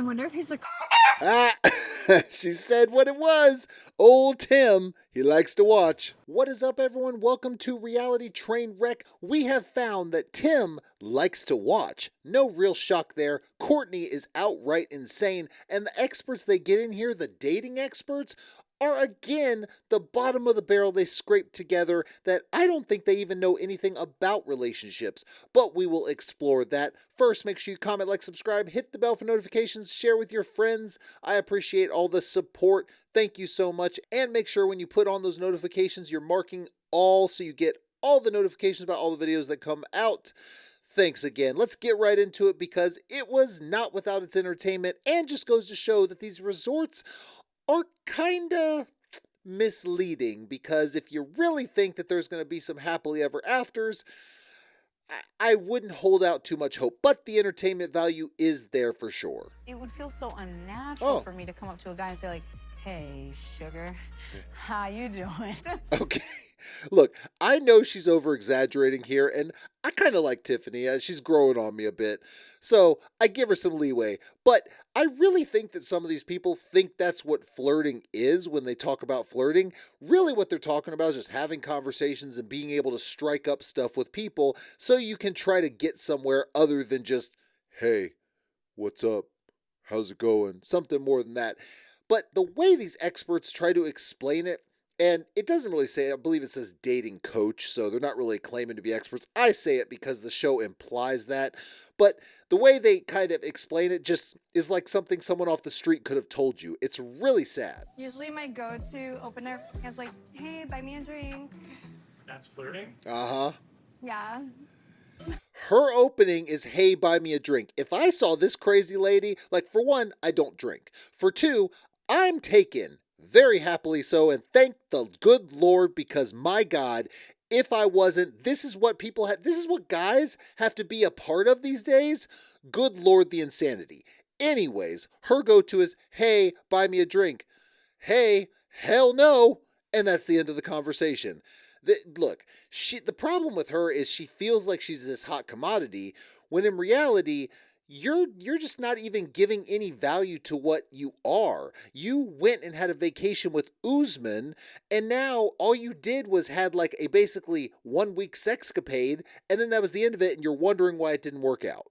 I wonder if he's like... Ah, she said what it was. Old Tim, he likes to watch. What is up, everyone? Welcome to Reality Train Wreck. We have found that Tim likes to watch. No real shock there. Courtney is outright insane, and the experts they get in here, the dating experts, are again the bottom of the barrel they scraped together that I don't think they even know anything about relationships, but we will explore that. First, make sure you comment, like, subscribe, hit the bell for notifications, share with your friends. I appreciate all the support. Thank you so much. And make sure when you put on those notifications, you're marking all so you get all the notifications about all the videos that come out. Thanks again. Let's get right into it because it was not without its entertainment and just goes to show that these resorts are kinda misleading, because if you really think that there's going to be some happily ever afters, I wouldn't hold out too much hope, but the entertainment value is there for sure. It would feel so unnatural for me to come up to a guy and say like, hey, sugar, how you doing? Okay. Look, I know she's over-exaggerating here, and I kind of like Tiffany. She's growing on me a bit, so I give her some leeway. But I really think that some of these people think that's what flirting is when they talk about flirting. Really what they're talking about is just having conversations and being able to strike up stuff with people so you can try to get somewhere other than just, hey, what's up? How's it going? Something more than that. But the way these experts try to explain it, and it doesn't really say, I believe it says dating coach, so they're not really claiming to be experts. I say it because the show implies that. But the way they kind of explain it just is like something someone off the street could have told you. It's really sad. Usually my go-to opener is like, hey, buy me a drink. That's flirting? Uh-huh. Yeah. Her opening is, hey, buy me a drink. If I saw this crazy lady, like, for one, I don't drink. For two, I'm taken. Very happily so, and thank the good Lord, because my God, if I wasn't, this is what people have, this is what guys have to be a part of these days. Good Lord, the insanity. Anyways, her go-to is, hey, buy me a drink. Hey, hell no. And that's the end of the conversation. Look, the problem with her is she feels like she's this hot commodity, when in reality, you're just not even giving any value to what you are. You went and had a vacation with Usman, and now all you did was had like a basically 1 week sexcapade, and then that was the end of it, and you're wondering why it didn't work out.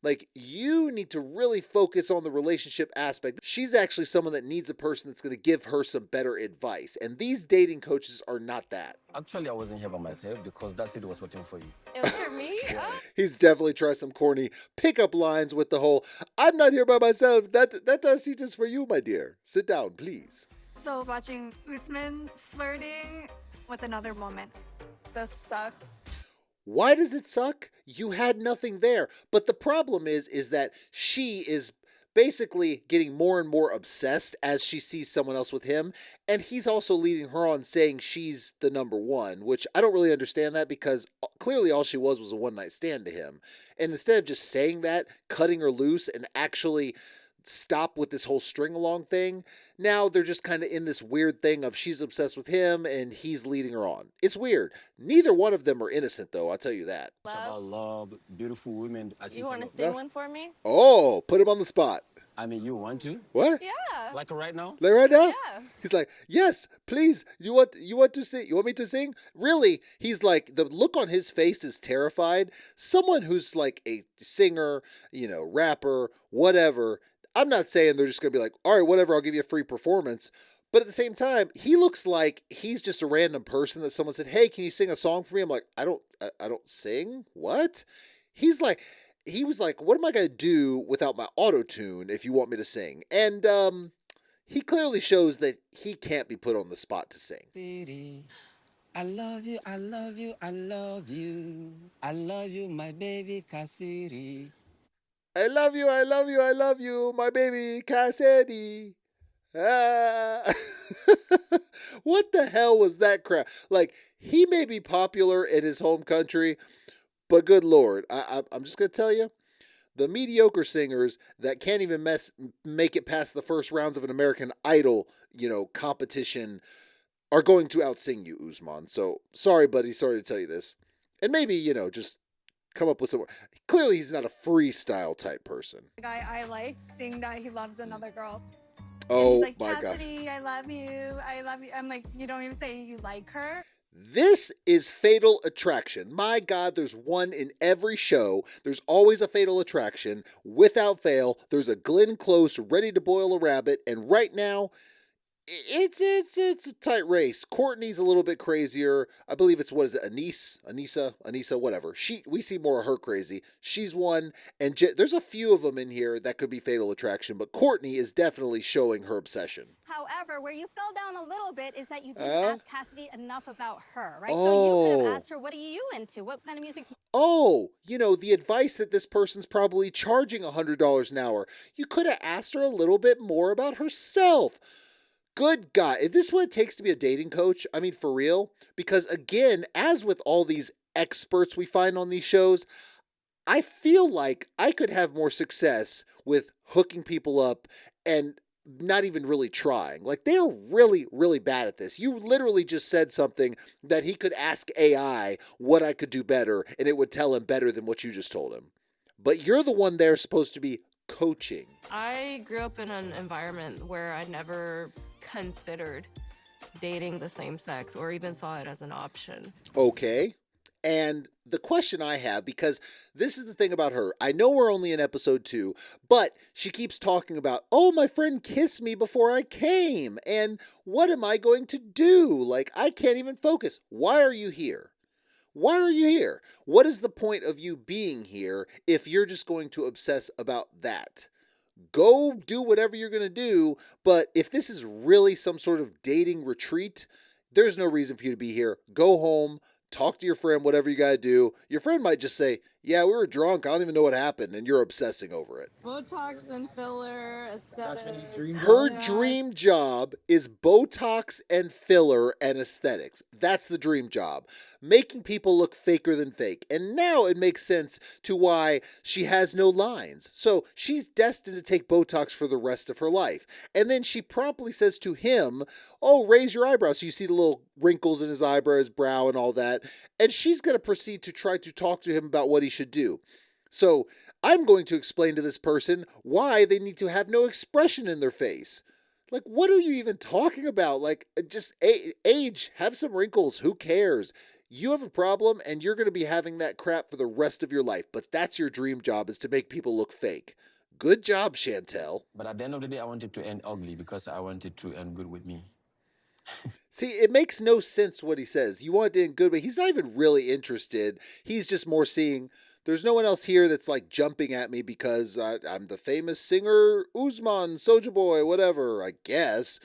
Like, you need to really focus on the relationship aspect. She's actually someone that needs a person that's going to give her some better advice. And these dating coaches are not that. Actually, I wasn't here by myself because that seat was waiting for you. It was for me? He's definitely tried some corny pickup lines with the whole, I'm not here by myself. That seat is for you, my dear. Sit down, please. So watching Usman flirting with another woman, this sucks. Why does it suck? You had nothing there. But the problem is that she is basically getting more and more obsessed as she sees someone else with him. And he's also leading her on saying she's the number one, which I don't really understand that, because clearly all she was a one-night stand to him. And instead of just saying that, cutting her loose and actually stop with this whole string along thing, now they're just kind of in this weird thing of she's obsessed with him and he's leading her on. It's weird. Neither one of them are innocent, though, I'll tell you that. It's about love, beautiful women. You want to sing one for me? Oh, put him on the spot. I mean, you want to? What? Yeah. Like right now? Like right now? Yeah. He's like, yes, please. You want to sing? You want me to sing? Really? He's like, the look on his face is terrified. Someone who's like a singer, rapper, whatever. I'm not saying they're just going to be like, all right, whatever, I'll give you a free performance. But at the same time, he looks like he's just a random person that someone said, hey, can you sing a song for me? I'm like, I don't sing? What? He was like, what am I going to do without my auto-tune if you want me to sing? And he clearly shows that he can't be put on the spot to sing. City. I love you, I love you, I love you. I love you, my baby Cassidy. I love you, I love you, I love you, my baby Cassidy. Ah. What the hell was that crap? Like, he may be popular in his home country, but good Lord, I'm just going to tell you, the mediocre singers that can't even make it past the first rounds of an American Idol, competition are going to outsing you, Usman. So, sorry, buddy, sorry to tell you this. And maybe, just come up with some. clearly he's not a freestyle type person. The guy I like seeing that he loves another girl. And Oh he's like, my gosh. Cassidy, I love you. I love you. I'm like, you don't even say you like her. This is Fatal Attraction. My God, there's one in every show. There's always a fatal attraction. Without fail, there's a Glenn Close ready to boil a rabbit. And right now, it's a tight race. Courtney's a little bit crazier. I believe it's, what is it, Anissa, whatever. We see more of her crazy. She's one, and there's a few of them in here that could be fatal attraction, but Courtney is definitely showing her obsession. However, where you fell down a little bit is that you didn't ask Cassidy enough about her, right? Oh. So you could have asked her, what are you into? What kind of music? Oh, the advice that this person's probably charging $100 an hour. You could have asked her a little bit more about herself. Good God, is this what it takes to be a dating coach? I mean, for real? Because again, as with all these experts we find on these shows, I feel like I could have more success with hooking people up and not even really trying. Like, they're really, really bad at this. You literally just said something that he could ask AI what I could do better, and it would tell him better than what you just told him. But you're the one there supposed to be coaching. I grew up in an environment where I never considered dating the same sex or even saw it as an option. Okay. And the question I have, because this is the thing about her, I know we're only in episode 2, but she keeps talking about, oh, my friend kissed me before I came, and what am I going to do? Like, I can't even focus. Why are you here? Why are you here? What is the point of you being here if you're just going to obsess about that? Go do whatever you're going to do, but if this is really some sort of dating retreat, there's no reason for you to be here. Go home, talk to your friend, whatever you got to do. Your friend might just say, yeah, we were drunk, I don't even know what happened, and you're obsessing over it. Botox and filler, aesthetics. Her dream job is Botox and filler and aesthetics. That's the dream job. Making people look faker than fake. And now it makes sense to why she has no lines. So she's destined to take Botox for the rest of her life. And then she promptly says to him, oh, raise your eyebrows. So you see the little wrinkles in his eyebrow, his brow, and all that. And she's going to proceed to try to talk to him about what he should do. So I'm going to explain to this person why they need to have no expression in their face. Like, what are you even talking about? Like, just age, have some wrinkles. Who cares? You have a problem and you're going to be having that crap for the rest of your life. But that's your dream job, is to make people look fake. Good job, Chantel. But at the end of the day, I wanted to end ugly because I wanted to end good with me. See, it makes no sense what he says. You want it to end good, but he's not even really interested. He's just more seeing, there's no one else here that's like jumping at me because I'm the famous singer Usman, Soulja Boy, whatever, I guess.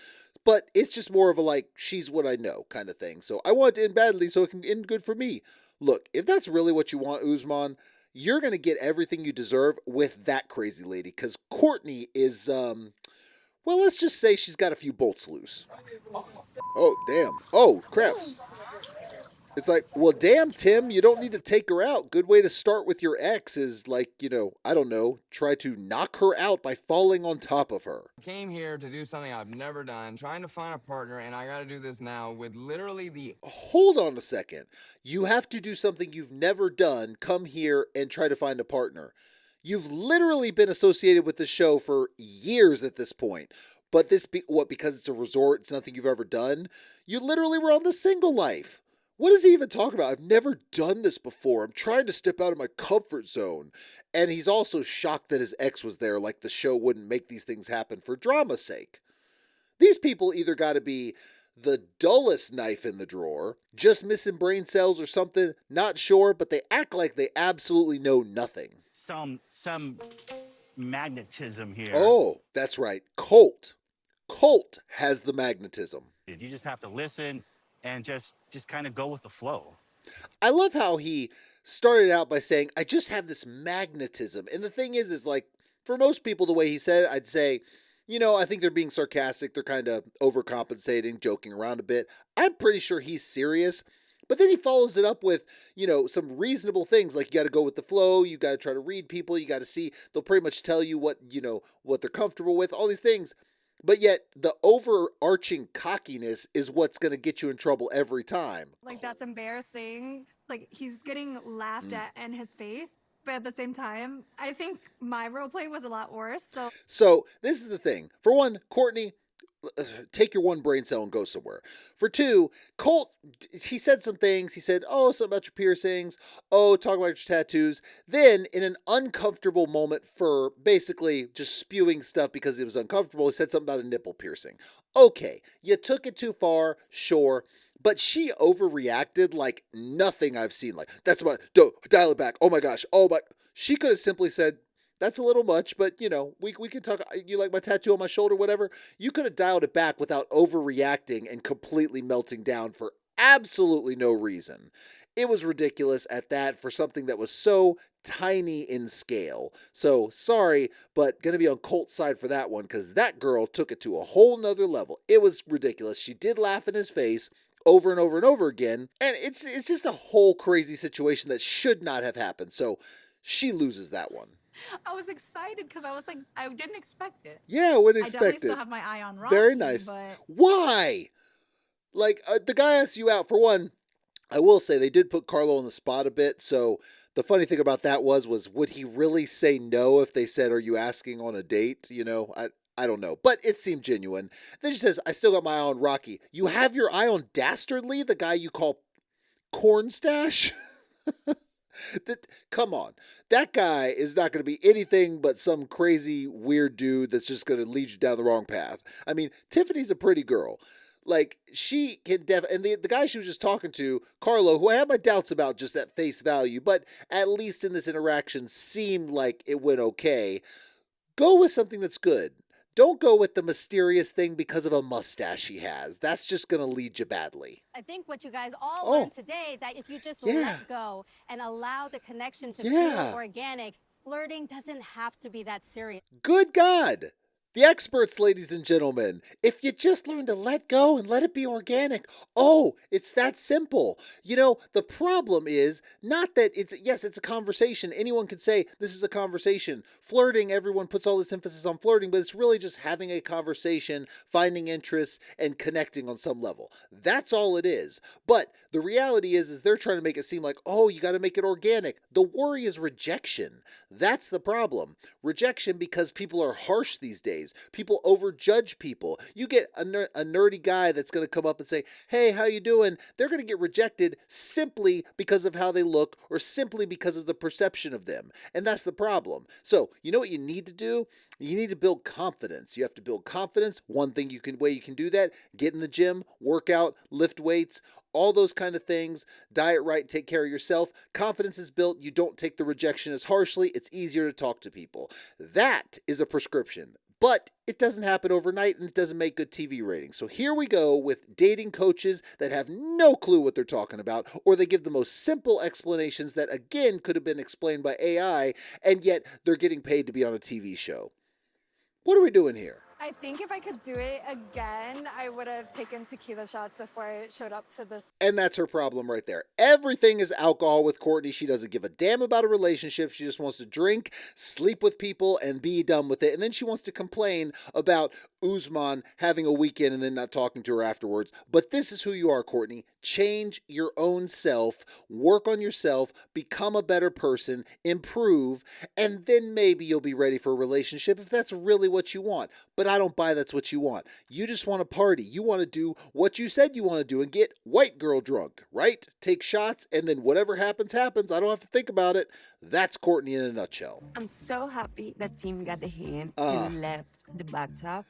But it's just more of a like, she's what I know kind of thing. So I want it to end badly so it can end good for me. Look, if that's really what you want, Usman, you're going to get everything you deserve with that crazy lady. Because Courtney is, well, let's just say she's got a few bolts loose. Oh, damn. Oh, crap. It's like, well, damn, Tim, you don't need to take her out. Good way to start with your ex is like, I don't know, try to knock her out by falling on top of her. Came here to do something I've never done, trying to find a partner, and I got to do this now with literally the... Hold on a second. You have to do something you've never done, come here and try to find a partner. You've literally been associated with the show for years at this point. But because it's a resort, it's nothing you've ever done? You literally were on the single life. What does he even talk about? I've never done this before. I'm trying to step out of my comfort zone. And he's also shocked that his ex was there, like the show wouldn't make these things happen for drama's sake. These people either got to be the dullest knife in the drawer, just missing brain cells or something, not sure, but they act like they absolutely know nothing. Some magnetism here. Oh, that's right. Colt has the magnetism. You just have to listen and just kind of go with the flow. I love how he started out by saying, I just have this magnetism. And the thing is like, for most people, the way he said it, I'd say, I think they're being sarcastic. They're kind of overcompensating, joking around a bit. I'm pretty sure he's serious. But then he follows it up with, some reasonable things, like you got to go with the flow, you got to try to read people, you got to see, they'll pretty much tell you what they're comfortable with, all these things. But yet the overarching cockiness is what's going to get you in trouble every time. Like, that's embarrassing. Like, he's getting laughed at in his face. but at the same time, I think my role play was a lot worse. So this is the thing. For one, Courtney, take your one brain cell and go somewhere. For two, Colt, he said some things. He said, oh, something about your piercings. Oh, talk about your tattoos. Then, in an uncomfortable moment for basically just spewing stuff because it was uncomfortable, he said something about a nipple piercing. Okay, you took it too far, sure. But she overreacted like nothing I've seen. Like, that's about, dial it back. Oh my gosh. Oh my. She could have simply said, that's a little much, but you know, we can talk. You like my tattoo on my shoulder, whatever. You could have dialed it back without overreacting and completely melting down for absolutely no reason. It was ridiculous at that for something that was so tiny in scale. So sorry, but gonna be on Colt's side for that one because that girl took it to a whole nother level. It was ridiculous. She did laugh in his face over and over and over again, and it's just a whole crazy situation that should not have happened. So she loses that one. I was excited because I was like, I didn't expect it. Yeah, I wouldn't I expect definitely it. still have my eye on Rocky. Very nice. But Why? Like, the guy asked you out. For one, I will say they did put Carlo on the spot a bit. So the funny thing about that was would he really say no if they said, are you asking on a date? You know, I don't know. But it seemed genuine. Then she says, I still got my eye on Rocky. You have your eye on Dastardly, the guy you call Cornstash? Come on. That guy is not going to be anything but some crazy, weird dude that's just going to lead you down the wrong path. I mean, Tiffany's a pretty girl. Like, she can and the guy she was just talking to, Carlo, who I have my doubts about just at face value, but at least in this interaction seemed like it went okay. Go with something that's good. Don't go with the mysterious thing because of a mustache he has. That's just going to lead you badly. I think what you guys all learned today, that if you just let go and allow the connection to feel organic, flirting doesn't have to be that serious. Good God. The experts, ladies and gentlemen, if you just learn to let go and let it be organic, it's that simple. You know, the problem is not that it's a conversation. Anyone can say this is a conversation. Flirting, everyone puts all this emphasis on flirting, but it's really just having a conversation, finding interests, and connecting on some level. That's all it is. But the reality is they're trying to make it seem like, you got to make it organic. The worry is rejection. That's the problem. Rejection because people are harsh these days. People overjudge people. You get a nerdy guy that's going to come up and say, hey, how you doing? They're going to get rejected simply because of how they look or simply because of the perception of them. And that's the problem. So, you know what you need to do? You need to build confidence. You have to build confidence. One thing way you can do that, get in the gym, work out, lift weights, all those kind of things, diet right, take care of yourself. Confidence is built. You don't take the rejection as harshly. It's easier to talk to people. That is a prescription. But it doesn't happen overnight and it doesn't make good TV ratings. So here we go with dating coaches that have no clue what they're talking about, or they give the most simple explanations that, again, could have been explained by AI, and yet they're getting paid to be on a TV show. What are we doing here? I think if I could do it again, I would have taken tequila shots before I showed up to this. And that's her problem right there. Everything is alcohol with Courtney. She doesn't give a damn about a relationship. She just wants to drink, sleep with people, and be done with it. And then she wants to complain about Usman having a weekend and then not talking to her afterwards. But this is who you are, Courtney. Change your own self, work on yourself, become a better person, improve, and then maybe you'll be ready for a relationship if that's really what you want. But I don't buy that's what you want. You just want to party. You want to do what you said you want to do and get white girl drunk, right? Take shots, and then whatever happens, happens. I don't have to think about it. That's Courtney in a nutshell. I'm so happy that Tim got the hint and left the bathtub.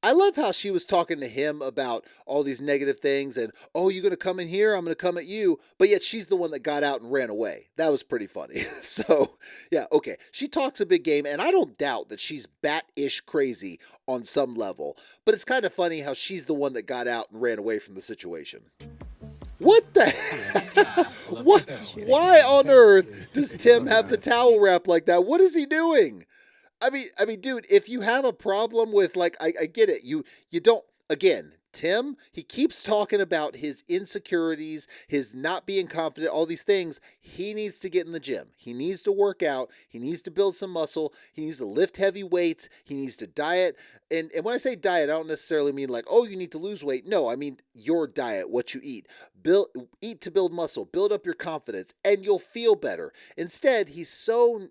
I love how she was talking to him about all these negative things and, you're going to come in here, I'm going to come at you. But yet she's the one that got out and ran away. That was pretty funny. So, yeah, okay. She talks a big game, and I don't doubt that she's bat-ish crazy on some level. But it's kind of funny how she's the one that got out and ran away from the situation. What the heck? What? Why on earth does Tim have the towel wrap like that? What is he doing? I mean, dude, if you have a problem with, like, I get it. You don't, again, Tim, he keeps talking about his insecurities, his not being confident, all these things. He needs to get in the gym. He needs to work out. He needs to build some muscle. He needs to lift heavy weights. He needs to diet. And when I say diet, I don't necessarily mean like, oh, you need to lose weight. No, I mean your diet, what you eat. Eat to build muscle, build up your confidence, and you'll feel better. Instead, he's so,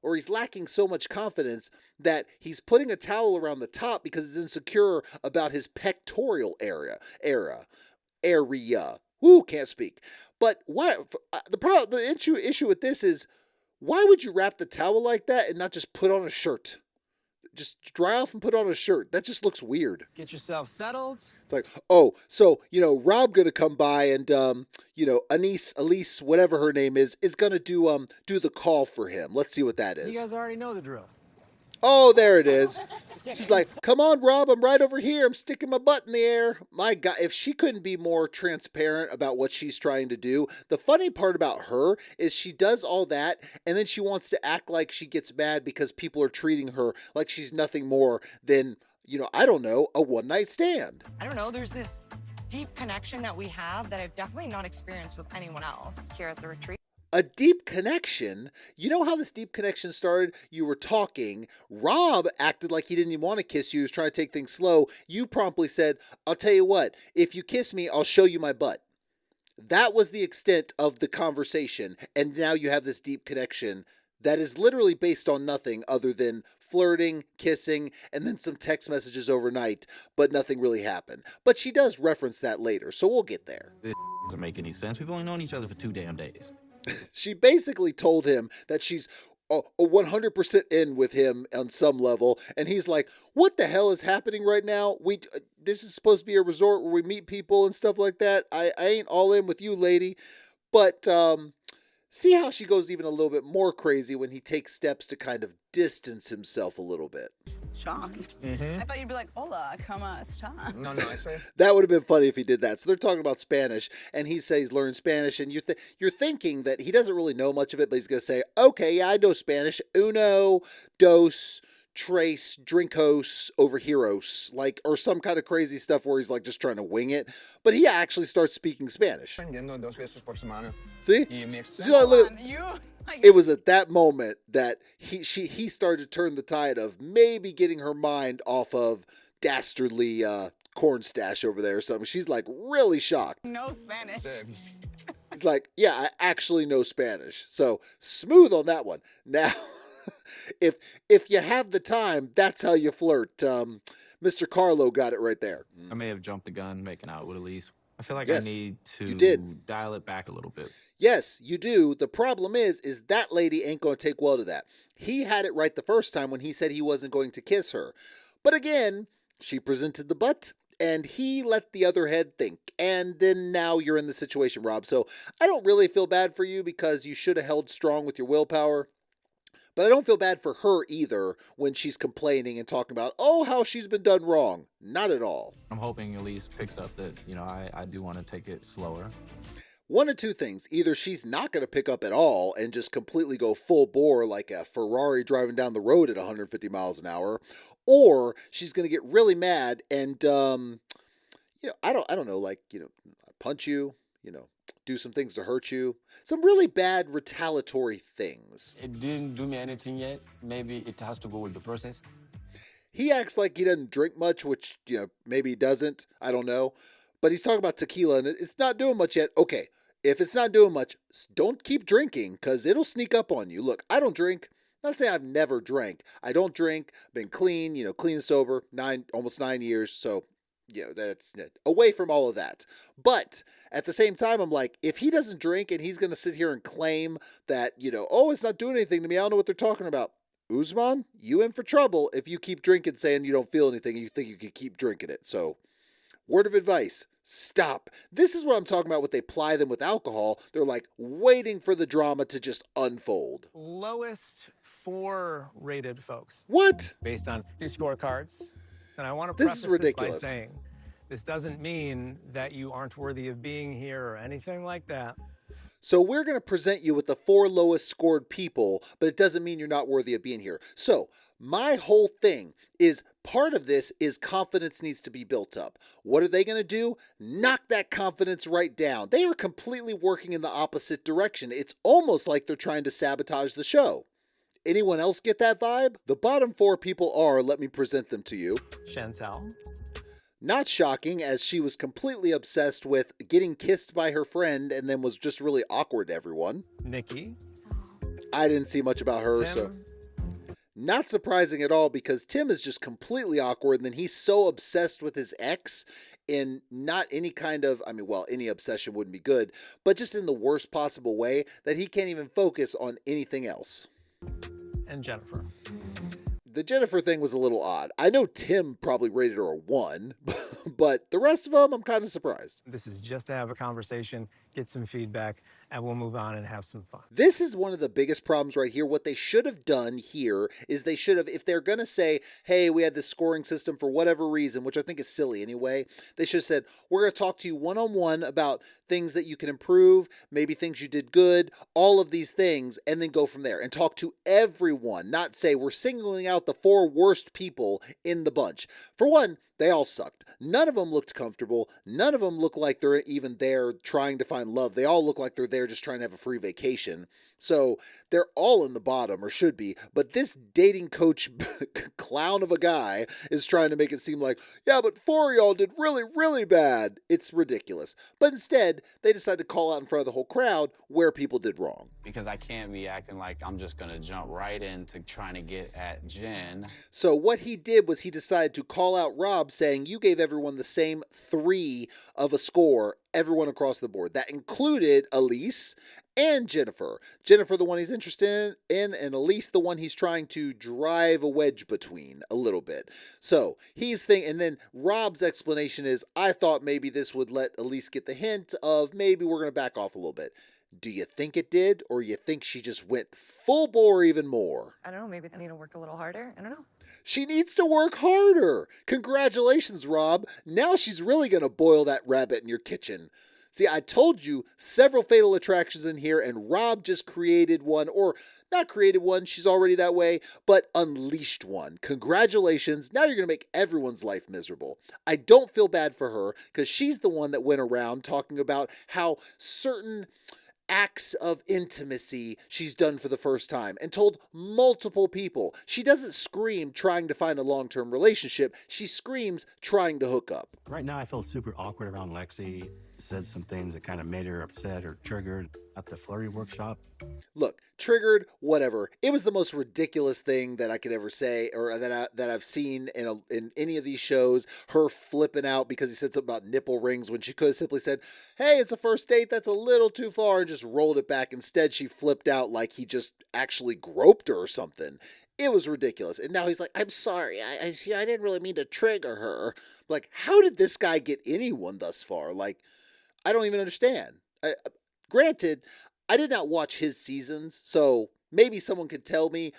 or he's lacking so much confidence that he's putting a towel around the top because he's insecure about his pectoral area. Woo, can't speak. But why? The issue with this is, why would you wrap the towel like that and not just put on a shirt? Just dry off and put on a shirt. That just looks weird. Get yourself settled. It's like, oh, so, Rob gonna come by and, Elise, whatever her name is gonna do the call for him. Let's see what that is. You guys already know the drill. Oh, there it is. She's like, come on, Rob, I'm right over here. I'm sticking my butt in the air. My God, if she couldn't be more transparent about what she's trying to do. The funny part about her is she does all that, and then she wants to act like she gets mad because people are treating her like she's nothing more than, I don't know, a one-night stand. I don't know, there's this deep connection that we have that I've definitely not experienced with anyone else here at the retreat. A deep connection? You know how this deep connection started? You were talking. Rob acted like he didn't even want to kiss you. He was trying to take things slow. You promptly said, I'll tell you what, if you kiss me, I'll show you my butt. That was the extent of the conversation. And now you have this deep connection that is literally based on nothing other than flirting, kissing, and then some text messages overnight, but nothing really happened. But she does reference that later, so we'll get there. This doesn't make any sense. We've only known each other for 2 damn days. She basically told him that she's 100% in with him on some level, and he's like, what the hell is happening right now? This is supposed to be a resort where we meet people and stuff like that. I ain't all in with you, lady. But see how she goes even a little bit more crazy when he takes steps to kind of distance himself a little bit. Shocked. Mm-hmm. I thought you'd be like, hola, como esta? No, I swear. That would have been funny if he did that. So they're talking about Spanish, and he says learn Spanish, and you're thinking that he doesn't really know much of it, but he's going to say, okay, yeah, I know Spanish. Uno, dos, tres, drinkos, over heroes, or some kind of crazy stuff where he's like just trying to wing it. But he actually starts speaking Spanish. See? It was at that moment that he started to turn the tide of maybe getting her mind off of dastardly corn stash over there or something. She's like really shocked. No Spanish. He's like, yeah, I actually know Spanish. So smooth on that one. Now, if you have the time, that's how you flirt. Mr. Carlo got it right there. I may have jumped the gun making out with Elise. I feel like Yes, I need you to did. dial it back a little bit. Yes, you do. The problem is that lady ain't going to take well to that. He had it right the first time when he said he wasn't going to kiss her. But again, she presented the butt, and he let the other head think. And then now you're in the situation, Rob. So I don't really feel bad for you because you should have held strong with your willpower. But I don't feel bad for her either when she's complaining and talking about, oh, how she's been done wrong. Not at all. I'm hoping Elise picks up that, I do want to take it slower. One of two things. Either she's not going to pick up at all and just completely go full bore like a Ferrari driving down the road at 150 miles an hour, or she's going to get really mad and, I don't know, punch you, do some things to hurt you. Some really bad retaliatory things. It didn't do me anything yet. Maybe it has to go with the process. He acts like he doesn't drink much, which, maybe he doesn't. I don't know. But he's talking about tequila, and it's not doing much yet. Okay, if it's not doing much, don't keep drinking, because it'll sneak up on you. Look, I don't drink. Not saying I've never drank. I don't drink. Been clean, clean and sober, almost 9 years. So, that's away from all of that. But at the same time, I'm like, if he doesn't drink and he's going to sit here and claim that, oh, it's not doing anything to me, I don't know what they're talking about. Usman, you in for trouble if you keep drinking saying you don't feel anything and you think you can keep drinking it. So, word of advice, stop. This is what I'm talking about when they ply them with alcohol. They're like waiting for the drama to just unfold. Lowest 4 rated folks. What? Based on these scorecards. And I want to This preface is ridiculous. this by saying, this doesn't mean that you aren't worthy of being here or anything like that. So we're going to present you with the 4 lowest scored people, but it doesn't mean you're not worthy of being here. So my whole thing is part of this is confidence needs to be built up. What are they going to do? Knock that confidence right down. They are completely working in the opposite direction. It's almost like they're trying to sabotage the show. Anyone else get that vibe? The bottom 4 people are, let me present them to you. Chantel. Not shocking, as she was completely obsessed with getting kissed by her friend and then was just really awkward to everyone. Nikki. I didn't see much about her, Tim. so... Not surprising at all, because Tim is just completely awkward, and then he's so obsessed with his ex in not any kind of, I mean, well, any obsession wouldn't be good, but just in the worst possible way that he can't even focus on anything else. And Jennifer. The Jennifer thing was a little odd. I know Tim probably rated her a 1, but the rest of them, I'm kind of surprised. This is just to have a conversation, get some feedback, and we'll move on and have some fun. This is one of the biggest problems right here. What they should have done here is they should have, if they're going to say, hey, we had this scoring system for whatever reason, which I think is silly anyway, they should have said, we're going to talk to you one-on-one about things that you can improve, maybe things you did good, all of these things, and then go from there and talk to everyone, not say we're singling out the 4 worst people in the bunch. For one, they all sucked. None of them looked comfortable. None of them look like they're even there trying to find love. They all look like they're there just trying to have a free vacation. So they're all in the bottom, or should be. But this dating coach clown of a guy is trying to make it seem like, yeah, but 4 of y'all did really, really bad. It's ridiculous. But instead, they decide to call out in front of the whole crowd where people did wrong. Because I can't be acting like I'm just going to jump right into trying to get at Jen. So what he did was he decided to call out Rob, saying you gave everyone the same 3 of a score, everyone across the board. That included Elise and Jennifer. Jennifer, the one he's interested in, and Elise, the one he's trying to drive a wedge between a little bit. So he's thinking, and then Rob's explanation is, I thought maybe this would let Elise get the hint of maybe we're going to back off a little bit. Do you think it did, or you think she just went full bore even more? I don't know, maybe I need to work a little harder. I don't know. She needs to work harder. Congratulations, Rob. Now she's really going to boil that rabbit in your kitchen. See, I told you several fatal attractions in here, and Rob just created one, or not created one, she's already that way, but unleashed one. Congratulations. Now you're going to make everyone's life miserable. I don't feel bad for her, because she's the one that went around talking about how certain acts of intimacy she's done for the first time and told multiple people. She doesn't scream trying to find a long-term relationship. She screams trying to hook up. Right now I feel super awkward around Lexi. Said some things that kind of made her upset or triggered at the flirty workshop. Look, triggered, whatever. It was the most ridiculous thing that I could ever say, or that I've seen in any of these shows. Her flipping out because he said something about nipple rings when she could have simply said, hey, it's a first date, that's a little too far, and just rolled it back. Instead, she flipped out like he just actually groped her or something. It was ridiculous. And now he's like, I'm sorry, I didn't really mean to trigger her. Like, how did this guy get anyone thus far? Like, I don't even understand. Granted, I did not watch his seasons, so maybe someone could tell me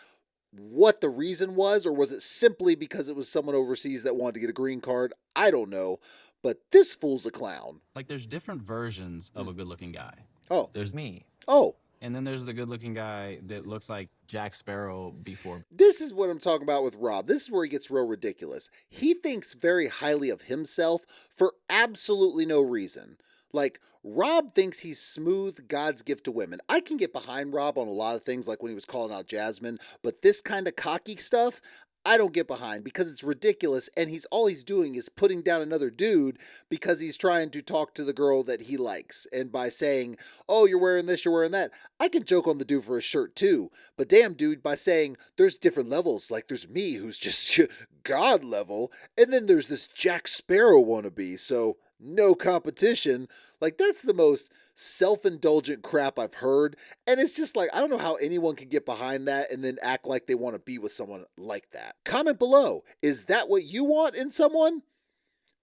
what the reason was, or was it simply because it was someone overseas that wanted to get a green card? I don't know, but this fool's a clown. Like, there's different versions of a good-looking guy. Oh. There's me. Oh. And then there's the good-looking guy that looks like Jack Sparrow before. This is what I'm talking about with Rob. This is where he gets real ridiculous. He thinks very highly of himself for absolutely no reason. Like, Rob thinks he's smooth, God's gift to women. I can get behind Rob on a lot of things, like when he was calling out Jasmine, but this kind of cocky stuff, I don't get behind because it's ridiculous, and all he's doing is putting down another dude because he's trying to talk to the girl that he likes. And by saying, oh, you're wearing this, you're wearing that, I can joke on the dude for his shirt too. But damn, dude, by saying there's different levels, like there's me who's just God level, and then there's this Jack Sparrow wannabe, so no competition. Like, that's the most self-indulgent crap I've heard. And it's just like, I don't know how anyone can get behind that and then act like they want to be with someone like that. Comment below. Is that what you want in someone?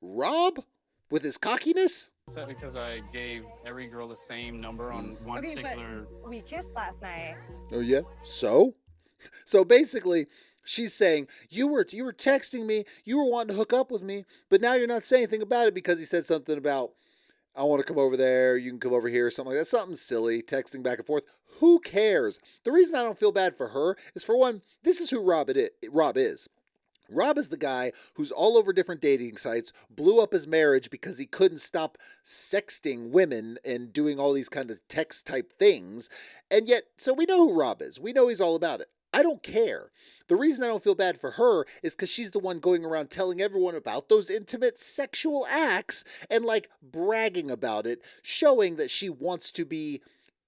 Rob? With his cockiness? Upset because I gave every girl the same number on one particular... But we kissed last night. Oh yeah? So? So basically, she's saying, you were texting me, you were wanting to hook up with me, but now you're not saying anything about it because he said something about I want to come over there. You can come over here. Something like that. Something silly. Texting back and forth. Who cares? The reason I don't feel bad for her is, for one, this is who Rob is. Rob is the guy who's all over different dating sites, blew up his marriage because he couldn't stop sexting women and doing all these kind of text type things. And yet, so we know who Rob is. We know he's all about it. I don't care. The reason I don't feel bad for her is because she's the one going around telling everyone about those intimate sexual acts and like bragging about it, showing that she wants to be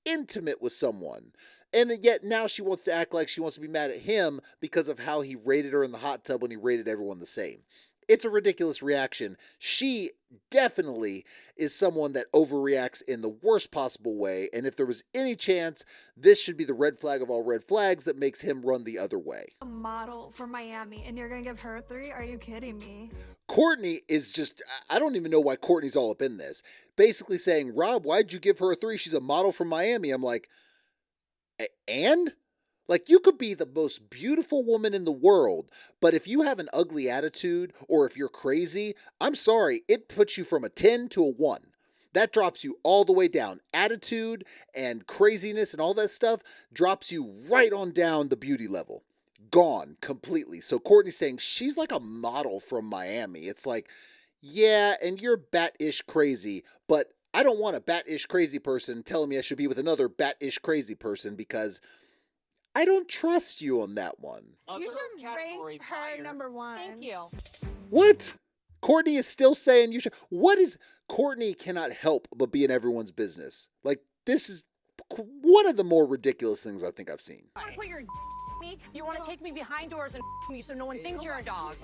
intimate with someone. And yet now she wants to act like she wants to be mad at him because of how he rated her in the hot tub when he rated everyone the same. It's a ridiculous reaction. She definitely is someone that overreacts in the worst possible way. And if there was any chance, this should be the red flag of all red flags that makes him run the other way. A model for Miami, and you're gonna give her 3? Are you kidding me? Courtney is just, I don't even know why Courtney's all up in this. Basically saying, Rob, why'd you give her a 3? She's a model from Miami. I'm like, and? Like, you could be the most beautiful woman in the world, but if you have an ugly attitude or if you're crazy, I'm sorry, it puts you from a 10 to a 1. That drops you all the way down. Attitude and craziness and all that stuff drops you right on down the beauty level. Gone completely. So Courtney's saying she's like a model from Miami. It's like, yeah, and you're bat-ish crazy, but I don't want a bat-ish crazy person telling me I should be with another bat-ish crazy person because I don't trust you on that one. You should rank her number 1. Thank you. What? Courtney is still saying you should. What is. Courtney cannot help but be in everyone's business. Like, this is one of the more ridiculous things I think I've seen. You want to put your me? You want to take me behind doors and me so no one thinks you're a dog.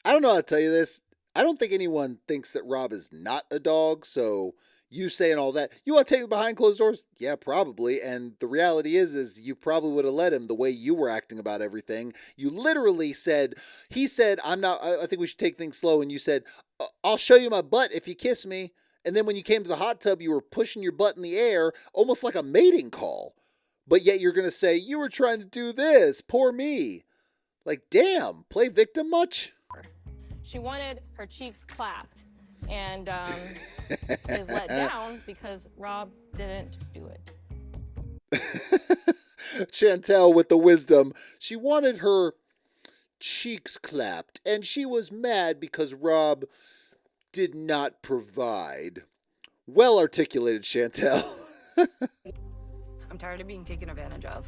I don't know how to tell you this. I don't think anyone thinks that Rob is not a dog, so you saying all that, you want to take me behind closed doors? Yeah, probably. And the reality is you probably would have let him the way you were acting about everything. You literally said, he said, I think we should take things slow. And you said, I'll show you my butt if you kiss me. And then when you came to the hot tub, you were pushing your butt in the air, almost like a mating call. But yet you're going to say, you were trying to do this. Poor me. Like, damn, play victim much? She wanted her cheeks clapped and is let down because Rob didn't do it. Chantel with the wisdom. She wanted her cheeks clapped, and she was mad because Rob did not provide. Well articulated, Chantel. I'm tired of being taken advantage of.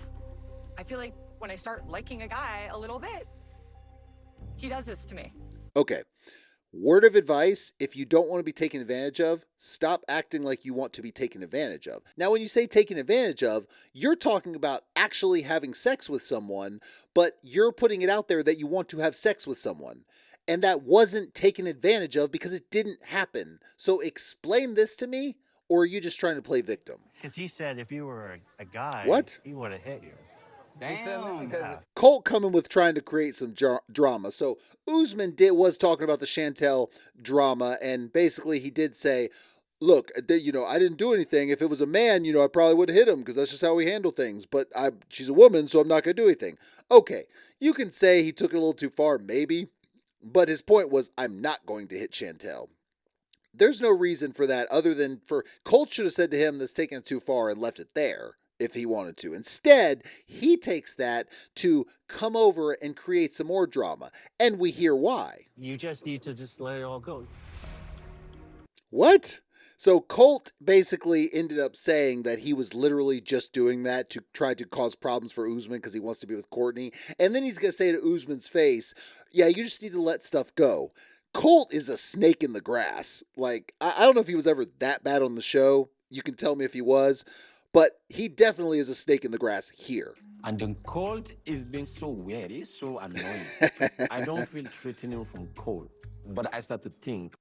I feel like when I start liking a guy a little bit, he does this to me. Okay. Word of advice, if you don't want to be taken advantage of, stop acting like you want to be taken advantage of. Now, when you say taken advantage of, you're talking about actually having sex with someone, but you're putting it out there that you want to have sex with someone. And that wasn't taken advantage of because it didn't happen. So explain this to me, or are you just trying to play victim? Because he said if you were a guy, What? he would have hit you. Damn. Colt coming with trying to create some drama. So Usman was talking about the Chantel drama, and basically he did say, look, I didn't do anything. If it was a man, I probably would have hit him because that's just how we handle things. But she's a woman, so I'm not going to do anything. Okay, you can say he took it a little too far, maybe. But his point was, I'm not going to hit Chantel. There's no reason for that other than for Colt should have said to him that's taking it too far and left it there if he wanted to. Instead, he takes that to come over and create some more drama. And we hear why. You just need to just let it all go. What? So Colt basically ended up saying that he was literally just doing that to try to cause problems for Usman because he wants to be with Courtney. And then he's going to say to Usman's face, yeah, you just need to let stuff go. Colt is a snake in the grass. Like, I don't know if he was ever that bad on the show. You can tell me if he was. But he definitely is a snake in the grass here. And then Colt is being so weird. He's so annoying. I don't feel threatening from Colt. But I start to think.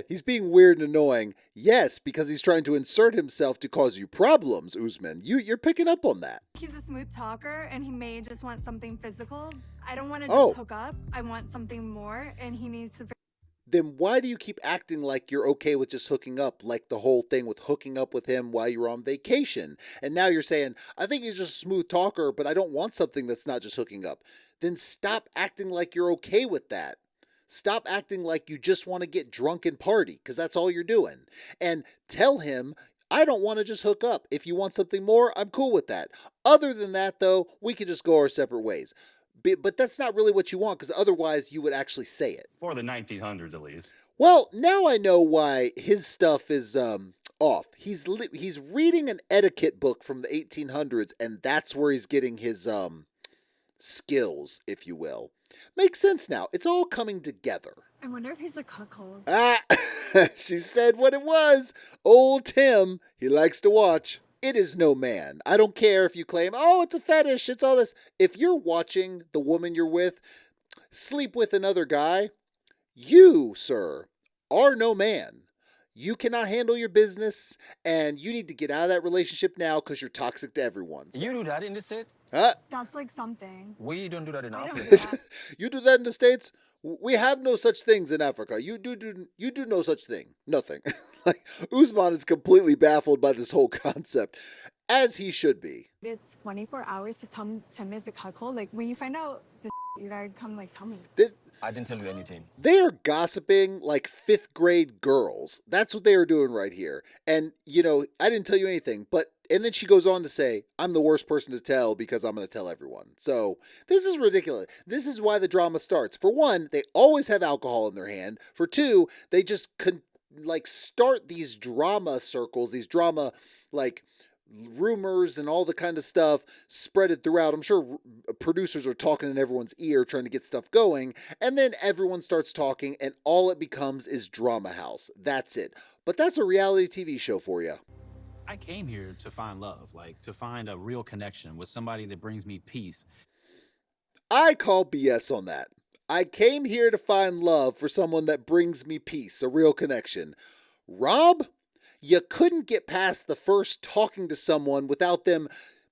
He's being weird and annoying. Yes, because he's trying to insert himself to cause you problems, Usman. You're picking up on that. He's a smooth talker, and he may just want something physical. I don't want to just hook up. I want something more, and he needs to... Then why do you keep acting like you're okay with just hooking up, like the whole thing with hooking up with him while you're on vacation? And now you're saying, I think he's just a smooth talker, but I don't want something that's not just hooking up. Then stop acting like you're okay with that. Stop acting like you just want to get drunk and party, because that's all you're doing. And tell him, I don't want to just hook up. If you want something more, I'm cool with that. Other than that, though, we could just go our separate ways. But that's not really what you want, because otherwise you would actually say it. For the 1900s, at least. Well, now I know why his stuff is off. He's reading an etiquette book from the 1800s, and that's where he's getting his skills, if you will. Makes sense now. It's all coming together. I wonder if he's a cuckold. She said what it was. Old Tim, he likes to watch. It is no man. I don't care if you claim, oh, it's a fetish, it's all this. If you're watching the woman you're with sleep with another guy, you, sir, are no man. You cannot handle your business, and you need to get out of that relationship now because you're toxic to everyone. So. You do that in the States? That's like something. We don't do that in Africa. You do that in the States? We have no such things in Africa. You do no such thing. Nothing. Like, Usman is completely baffled by this whole concept, as he should be. It's 24 hours to tell Tim is a cuckold. Like, when you find out this, you gotta come, like, tell me. I didn't tell you anything. They are gossiping like 5th grade girls. That's what they are doing right here. And, you know, I didn't tell you anything, and then she goes on to say, I'm the worst person to tell because I'm going to tell everyone. So this is ridiculous. This is why the drama starts. For one, they always have alcohol in their hand. For two, they just start these drama circles, these drama, rumors and all the kind of stuff, spread it throughout. I'm sure producers are talking in everyone's ear trying to get stuff going, and then everyone starts talking, and all it becomes is drama house. That's it. But that's a reality TV show for you. I came here to find love, to find a real connection with somebody that brings me peace. I call BS on that. I came here to find love for someone that brings me peace, a real connection. Rob? You couldn't get past the first talking to someone without them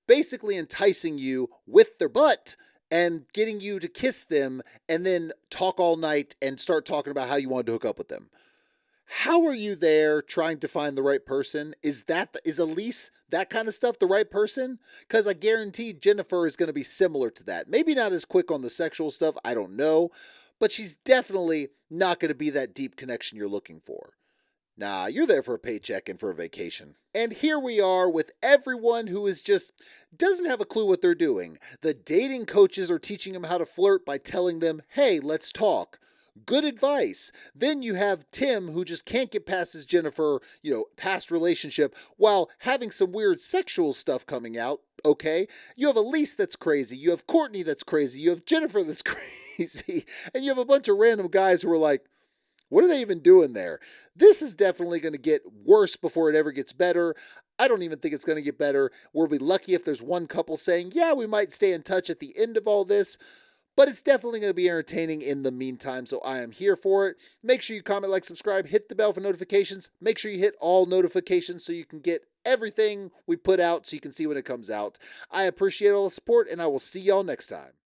basically enticing you with their butt and getting you to kiss them and then talk all night and start talking about how you wanted to hook up with them. How are you there trying to find the right person? Is Elise, that kind of stuff, the right person? Because I guarantee Jennifer is going to be similar to that. Maybe not as quick on the sexual stuff, I don't know. But she's definitely not going to be that deep connection you're looking for. Nah, you're there for a paycheck and for a vacation. And here we are with everyone who is doesn't have a clue what they're doing. The dating coaches are teaching them how to flirt by telling them, hey, let's talk. Good advice. Then you have Tim, who just can't get past his Jennifer, past relationship, while having some weird sexual stuff coming out. Okay. You have Elise that's crazy. You have Courtney that's crazy. You have Jennifer that's crazy. And you have a bunch of random guys who are like, what are they even doing there? This is definitely going to get worse before it ever gets better. I don't even think it's going to get better. We'll be lucky if there's one couple saying, yeah, we might stay in touch at the end of all this. But it's definitely going to be entertaining in the meantime, so I am here for it. Make sure you comment, like, subscribe, hit the bell for notifications. Make sure you hit all notifications so you can get everything we put out so you can see when it comes out. I appreciate all the support, and I will see y'all next time.